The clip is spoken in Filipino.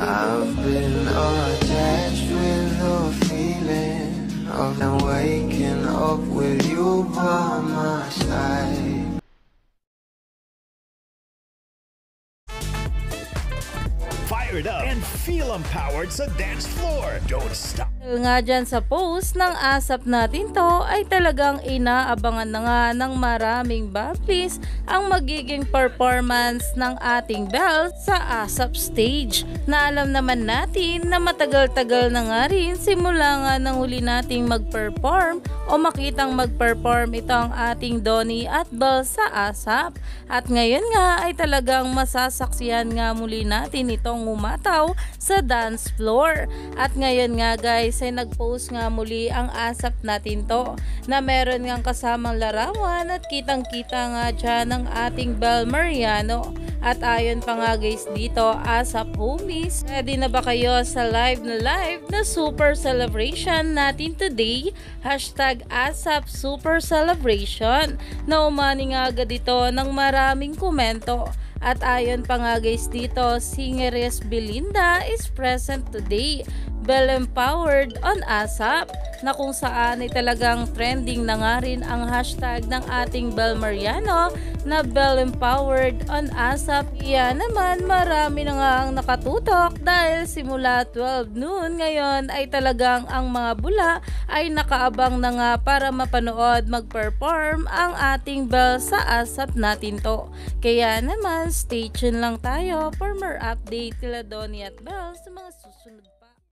I've been attached with the feeling of now waking up with you by my side. Fired up and feel empowered sa dance floor. Don't stop. Nga dyan sa post ng ASAP natin to ay talagang inaabangan na nga ng maraming Bablis ang magiging performance ng ating Belle sa ASAP stage. Na alam naman natin na matagal-tagal na nga rin simula nga nang huli nating mag-perform o makitang mag-perform ito ang ating Donnie at Belle sa ASAP. At ngayon nga ay talagang masasaksihan nga muli natin itong umataw sa dance floor. At ngayon nga guys ay nag-post nga muli ang ASAP natin to na meron ngang kasamang larawan at kitang-kita nga dyan ng ating Belle Mariano. At ayon pa nga guys dito, ASAP homies, ready na ba kayo sa live na super celebration natin today? Hashtag ASAP Super Celebration na umani nga agad ito ng maraming komento. At ayon pa nga guys dito, singeres Belinda is present today. Belle Empowered on ASAP, na kung saan ay talagang trending na nga rin ang hashtag ng ating Belle Mariano na Belle Empowered on ASAP. Kaya naman marami na nga ang nakatutok dahil simula 12 noon ngayon ay talagang ang mga bula ay nakaabang na nga para mapanood mag-perform ang ating Belle sa ASAP natin to. Kaya naman stay tuned lang tayo for more update kila Donnie at Belle sa mga susunod.